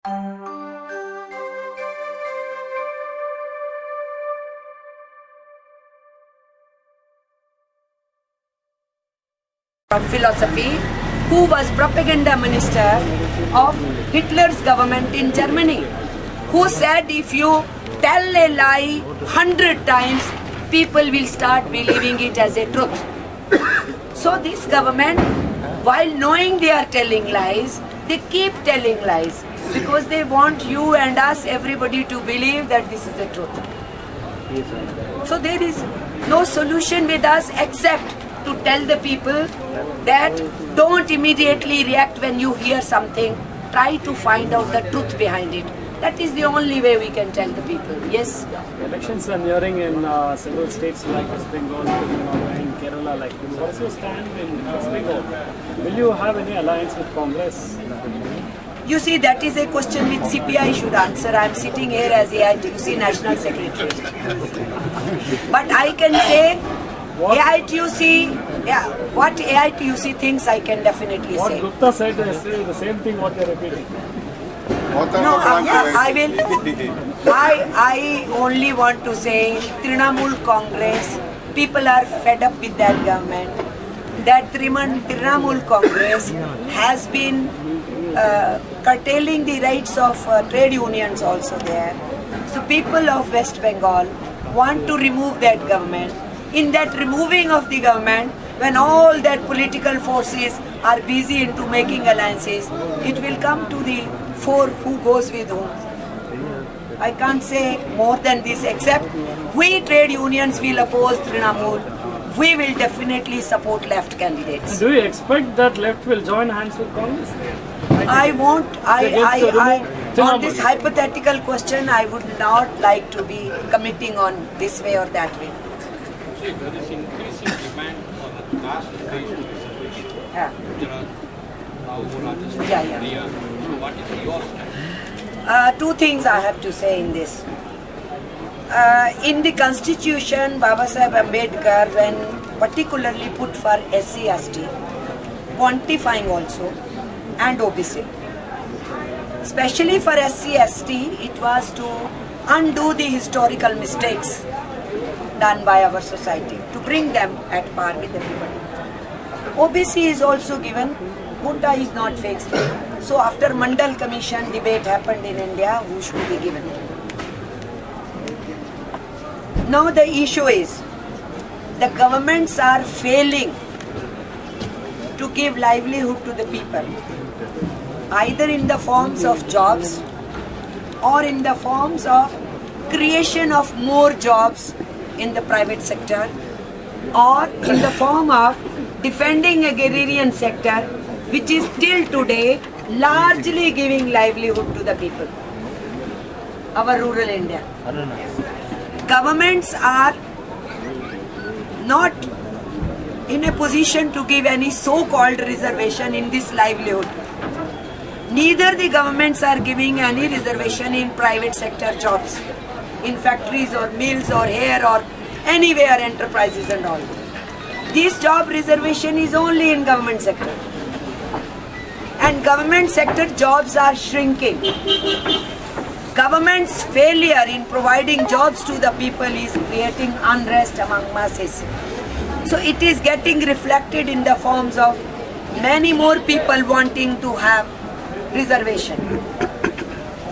of philosophy, who was propaganda minister of Hitler's government in Germany, who said if you tell a lie 100 times, people will start believing it as a truth. So this government, while knowing they are telling lies, they keep telling lies because they want you and us, everybody, to believe that this is the truth. So there is no solution with us except to tell the people that don't immediately react when you hear something. Try to find out the truth behind it. That is the only way we can tell the people. Yes? Elections are nearing in several states like West Bengal, in Kerala. Like, what's your stand in West Bengal? Will you have any alliance with Congress? You see, that is a question which CPI should answer. I am sitting here as AITUC National Secretary. But I can say, AITUC, what AITUC thinks, I can definitely say. What Gupta said yesterday, the same thing what they are repeating. No, I will. I only want to say, Trinamool Congress, people are fed up with that government. That Trinamool Congress has been curtailing the rights of trade unions also there. So people of West Bengal want to remove that government. In that removing of the government, when all that political forces are busy into making alliances, it will come to the fore who goes with whom. I can't say more than this except we trade unions will oppose Trinamool. We will definitely support left candidates. Do you expect that left will join hands with Congress? I won't. On this hypothetical question, I would not like to be committing on this way or that way. See, there is increasing demand for the caste-based reservation. Yeah. Gujarat, now Rajasthan, Yeah. So what is your stand? Two things I have to say in this. In the constitution, Baba Sahib Ambedkar, when particularly put for SC/ST, quantifying also, and OBC. Especially for SC/ST, it was to undo the historical mistakes done by our society, to bring them at par with everybody. OBC is also given, quota is not fixed. So after Mandal Commission debate happened in India, who should be given? Now the issue is, the governments are failing to give livelihood to the people, either in the forms of jobs or in the forms of creation of more jobs in the private sector, or in the form of defending agrarian sector, which is till today largely giving livelihood to the people, our rural India. Governments are not in a position to give any so-called reservation in this livelihood. Neither the governments are giving any reservation in private sector jobs, in factories or mills or here or anywhere, enterprises and all. This job reservation is only in government sector. And government sector jobs are shrinking. Government's failure in providing jobs to the people is creating unrest among masses. So it is getting reflected in the forms of many more people wanting to have reservation.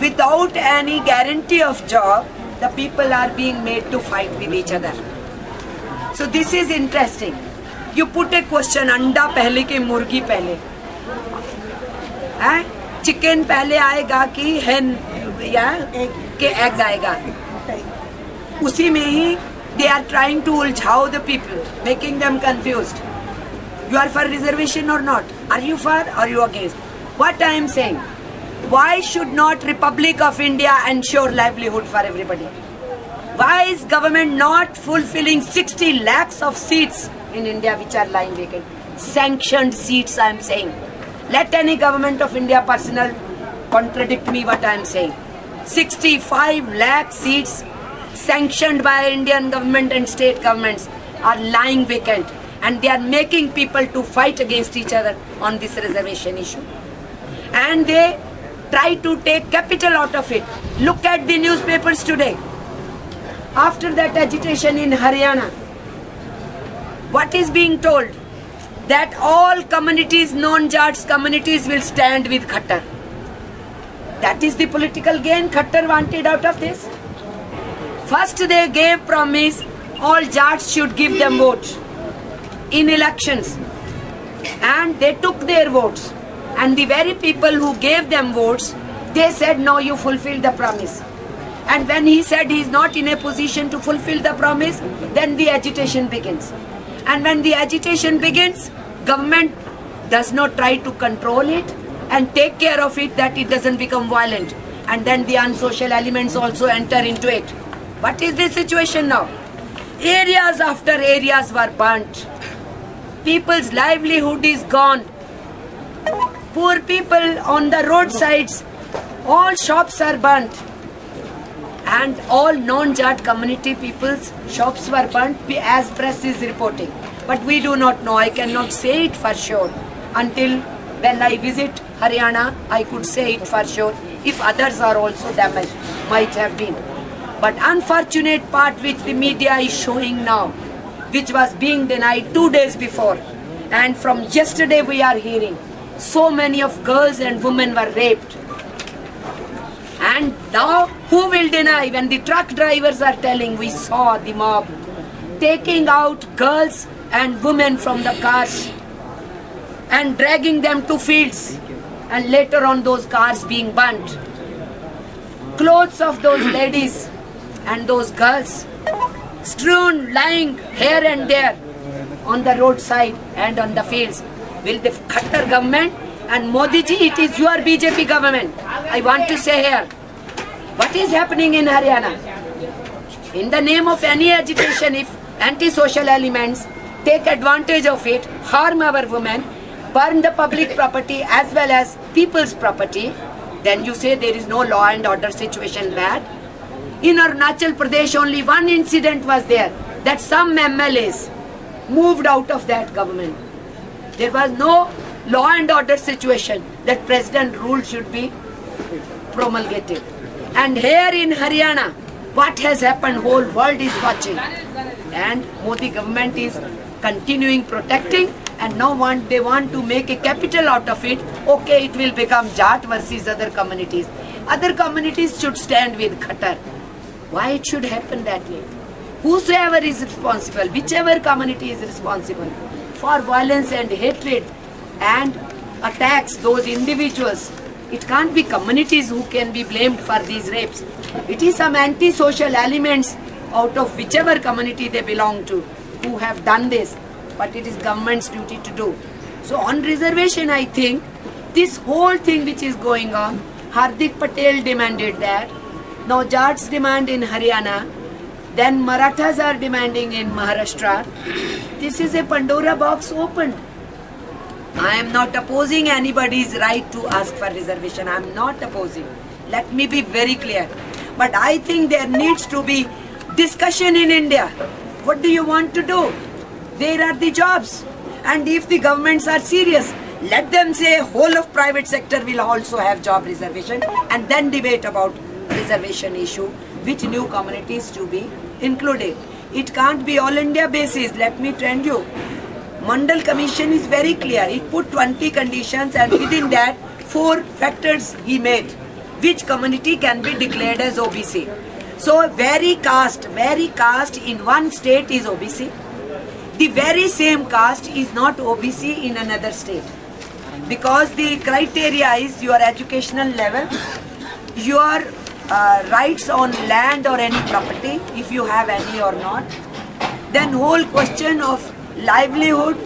Without any guarantee of job, the people are being made to fight with each other. So this is interesting. You put a question, अंडा पहले के मुर्गी पहले, chicken पहले आएगा कि hen या के egg आएगा. उसी में ही they are trying to उलझाओ the people, making them confused. You are for reservation or not? Are you for or are you against? What I am saying, why should not Republic of India ensure livelihood for everybody? Why is government not fulfilling 60 lakhs of seats in India which are lying vacant? Sanctioned seats, I am saying. Let any government of India personnel contradict me what I am saying. 65 lakh seats sanctioned by Indian government and state governments are lying vacant, and they are making people to fight against each other on this reservation issue. And they try to take capital out of it. Look at the newspapers today. After that agitation in Haryana, what is being told? That all communities, non-Jats communities will stand with Khattar. That is the political gain Khattar wanted out of this. First they gave promise all Jats should give them votes in elections. And they took their votes. And the very people who gave them votes, they said, no, you fulfill the promise. And when he said he is not in a position to fulfill the promise, then the agitation begins. And when the agitation begins, government does not try to control it and take care of it that it doesn't become violent. And then the unsocial elements also enter into it. What is the situation now? Areas after areas were burnt. People's livelihood is gone. Poor people on the roadsides, all shops are burnt. And all non-Jat community people's shops were burnt as press is reporting. But we do not know. I cannot say it for sure. Until when I visit Haryana, I could say it for sure. If others are also damaged, might have been. But unfortunate part which the media is showing now, which was being denied 2 days before. And from yesterday we are hearing, so many of girls and women were raped. And now who will deny when the truck drivers are telling we saw the mob taking out girls and women from the cars and dragging them to fields and later on those cars being burnt. Clothes of those ladies and those girls strewn lying here and there on the roadside and on the fields. Will the Khattar government and Modi ji, it is your BJP government. I want to say here, what is happening in Haryana? In the name of any agitation, if anti-social elements take advantage of it, harm our women, burn the public property as well as people's property, then you say there is no law and order situation bad. In Arunachal Pradesh, only one incident was there, that some MLAs moved out of that government. There was no law and order situation that president rule should be promulgated. And here in Haryana, what has happened, whole world is watching. And Modi government is continuing protecting, and now they want to make a capital out of it. Okay, it will become Jat versus other communities. Other communities should stand with Khattar. Why it should happen that way? Whosoever is responsible, whichever community is responsible for violence and hatred and attacks those individuals, it can't be communities who can be blamed for these rapes. It is some anti-social elements out of whichever community they belong to who have done this, but it is government's duty to do. So on reservation, I think this whole thing which is going on, Hardik Patel demanded that, now Jats demand in Haryana, then Marathas are demanding in Maharashtra. This is a Pandora box opened. I am not opposing anybody's right to ask for reservation. I am not opposing. Let me be very clear. But I think there needs to be discussion in India. What do you want to do? Where are the jobs? And if the governments are serious, let them say whole of private sector will also have job reservation, and then debate about reservation issue, which new communities to be included. It can't be all India basis. Let me tell you, Mandal Commission is very clear. It put 20 conditions, and within that 4 factors he made. Which community can be declared as OBC? So very caste in one state is OBC. The very same caste is not OBC in another state. Because the criteria is your educational level, your rights on land or any property, if you have any or not. Then whole question of livelihood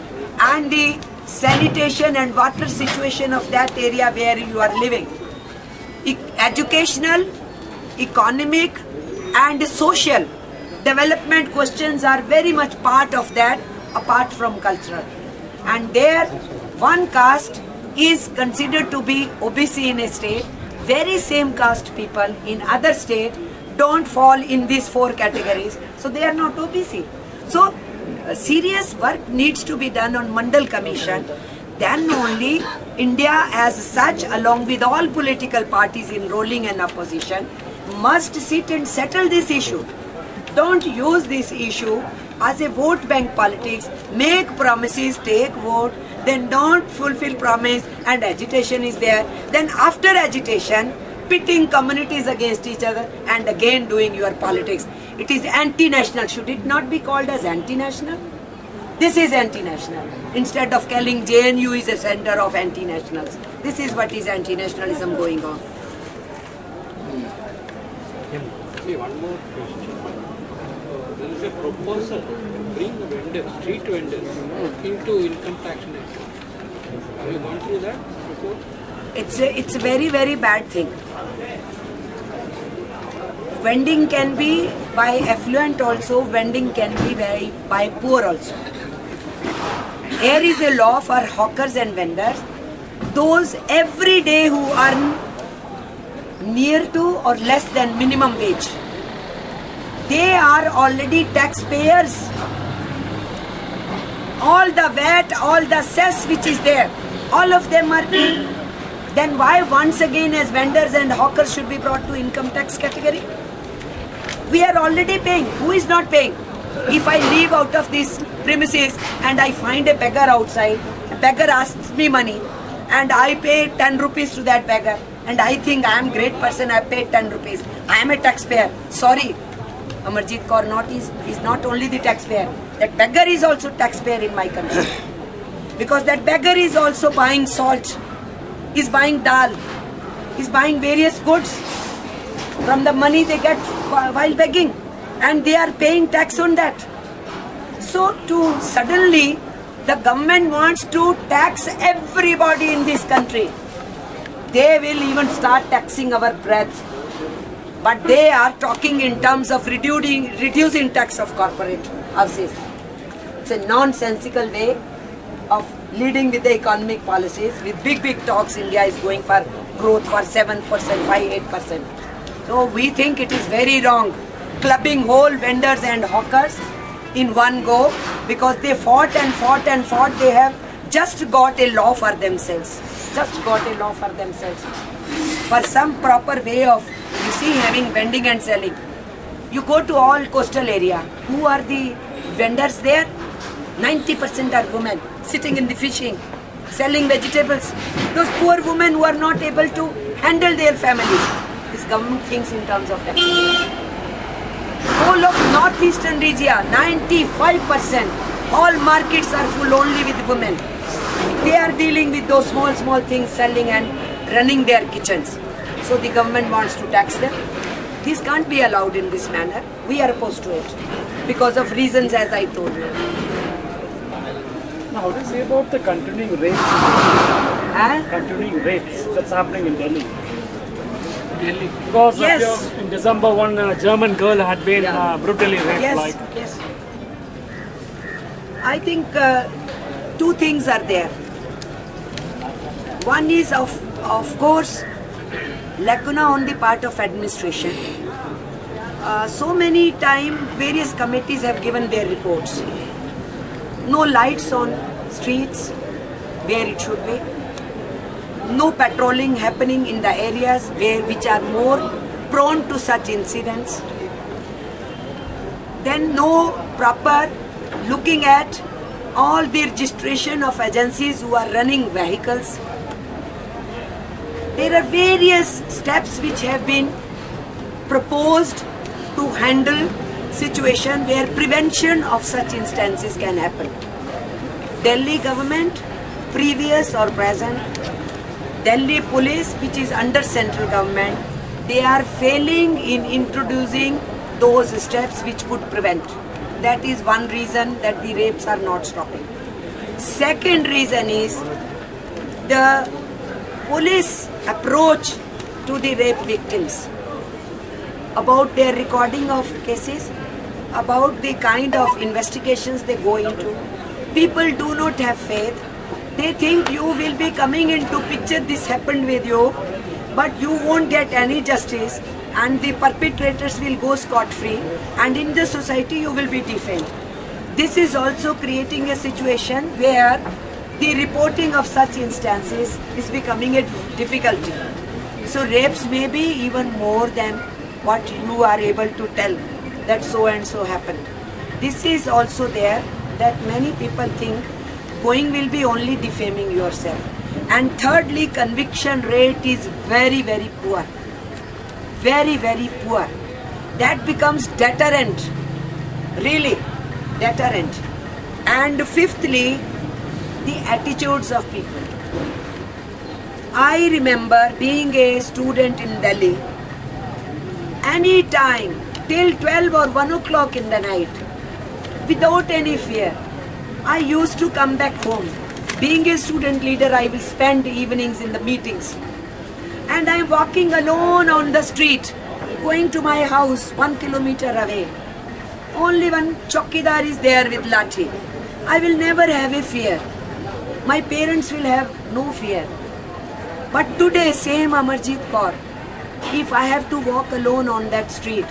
and the sanitation and water situation of that area where you are living. Educational, economic and social development questions are very much part of that, apart from cultural. And there one caste is considered to be OBC in a state, very same caste people in other state don't fall in these 4 categories, so they are not OBC. So serious work needs to be done on Mandal Commission. then only India as such, along with all political parties enrolling in opposition, must sit and settle this issue. Don't use this issue as a vote bank politics. Make promises, take vote, then don't fulfill promise, and agitation is there. Then after agitation, pitting communities against each other and again doing your politics. It is anti-national. Should it not be called as anti-national? This is anti-national. Instead of calling JNU is a center of anti-nationals. This is what is anti-nationalism going on. See, one more question. There is a proposal to bring the vendors, street vendors, into income tax nation. Have you gone through that before? It's a very, very bad thing. Vending can be by affluent also, vending can be by poor also. Here is a law for hawkers and vendors. Those every day who earn near to or less than minimum wage, they are already taxpayers. All the VAT, all the cess which is there, all of them are paying. Then why once again as vendors and hawkers should be brought to income tax category? We are already paying. Who is not paying? If I leave out of these premises and I find a beggar outside, a beggar asks me money and I pay 10 rupees to that beggar, and I think I am a great person, I paid 10 rupees. I am a taxpayer. Sorry, Amarjeet Kaur is not only the taxpayer. That beggar is also taxpayer in my country. Because that beggar is also buying salt, is buying dal, is buying various goods from the money they get while begging, and they are paying tax on that. So to suddenly the government wants to tax everybody in this country. They will even start taxing our breath. But they are talking in terms of reducing tax of corporate houses. It's a nonsensical way of leading with the economic policies. With big talks, India is going for growth for 7%, 8%. So we think it is very wrong, clubbing whole vendors and hawkers in one go, because they fought. They have just got a law for themselves. For some proper way of, having vending and selling. You go to all coastal area. Who are the vendors there? 90% are women sitting in the fishing, selling vegetables. Those poor women who are not able to handle their families. This government thinks in terms of taxation. Whole of northeastern region, 95%, all markets are full only with women. They are dealing with those small things, selling and running their kitchens. So the government wants to tax them. This can't be allowed in this manner. We are opposed to it because of reasons as I told you. Now, how do you say about the continuing rapes? Continuing rapes that's happening in Delhi. Because in December, one German girl had been brutally raped. Yes. I think two things are there. One is of course lacuna on the part of administration. So many times various committees have given their reports. No lights on streets where it should be. No patrolling happening in the areas which are more prone to such incidents. Then no proper looking at all the registration of agencies who are running vehicles. There are various steps which have been proposed to handle situation where prevention of such instances can happen. Delhi government, previous or present, Delhi police, which is under central government, they are failing in introducing those steps which could prevent. That is one reason that the rapes are not stopping. Second reason is the police approach to the rape victims, about their recording of cases, about the kind of investigations they go into. People do not have faith. They think you will be coming into picture, this happened with you, but you won't get any justice and the perpetrators will go scot-free, and in the society you will be defamed. This is also creating a situation where the reporting of such instances is becoming a difficulty. So rapes may be even more than what you are able to tell that so and so happened. This is also there that many people think going will be only defaming yourself. And thirdly, conviction rate is very, very poor. Very, very poor. That becomes deterrent. Really, deterrent. And fifthly, the attitudes of people. I remember being a student in Delhi, any time till 12 or 1 o'clock in the night, without any fear, I used to come back home. Being a student leader, I will spend evenings in the meetings. And I am walking alone on the street, going to my house 1 kilometer away. Only one chowkidar is there with lathi. I will never have a fear. My parents will have no fear. But today, same Amarjeet Kaur, if I have to walk alone on that street,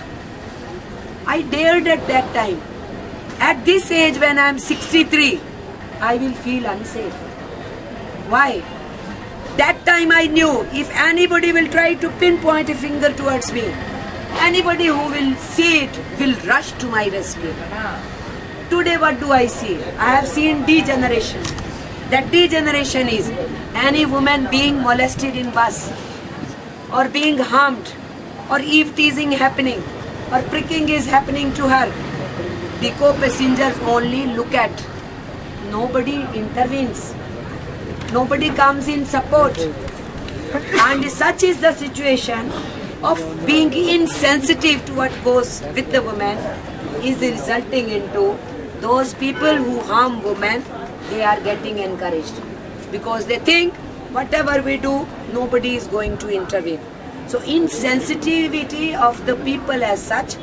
I dared at that time. At this age, when I am 63, I will feel unsafe. Why? That time I knew if anybody will try to pinpoint a finger towards me, anybody who will see it will rush to my rescue. Today what do I see? I have seen degeneration. That degeneration is any woman being molested in bus or being harmed or eve teasing happening or pricking is happening to her. The co-passengers only look at. Nobody intervenes. Nobody comes in support. And such is the situation of being insensitive to what goes with the woman is resulting into those people who harm women, they are getting encouraged. Because they think whatever we do, nobody is going to intervene. So insensitivity of the people as such,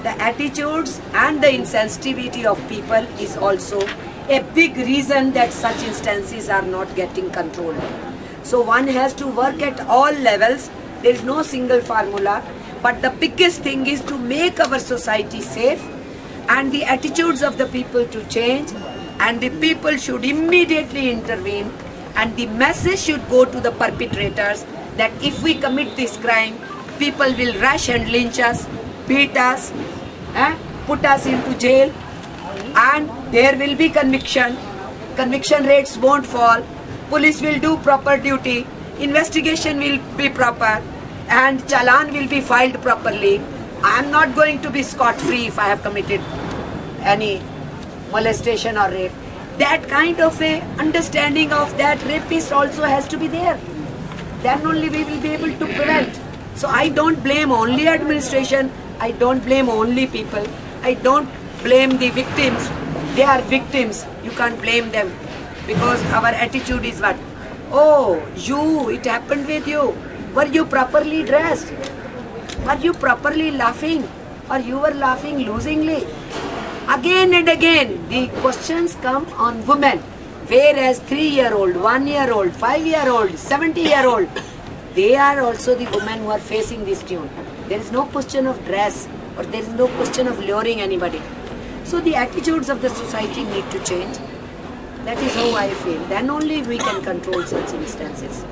the attitudes and the insensitivity of people is also a big reason that such instances are not getting controlled. So one has to work at all levels. There is no single formula, but the biggest thing is to make our society safe and the attitudes of the people to change, and the people should immediately intervene, and the message should go to the perpetrators that if we commit this crime, people will rush and lynch us, beat us, put us into jail, and there will be conviction. Conviction rates won't fall. Police will do proper duty. Investigation will be proper, and challan will be filed properly. I am not going to be scot-free if I have committed any molestation or rape. That kind of a understanding of that rapist also has to be there. Then only we will be able to prevent. So I don't blame only administration. I don't blame only people. I don't blame the victims. They are victims. You can't blame them because our attitude is what? Oh, it happened with you. Were you properly dressed? Were you properly laughing? Or you were laughing losingly? Again and again, the questions come on women. Whereas 3-year-old, 1-year-old, 5-year-old, 70-year-old, they are also the women who are facing this tune. There is no question of dress or there is no question of luring anybody. So the attitudes of the society need to change. That is how I feel. Then only we can control such instances.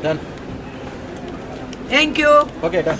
Done. Thank you. Okay, done.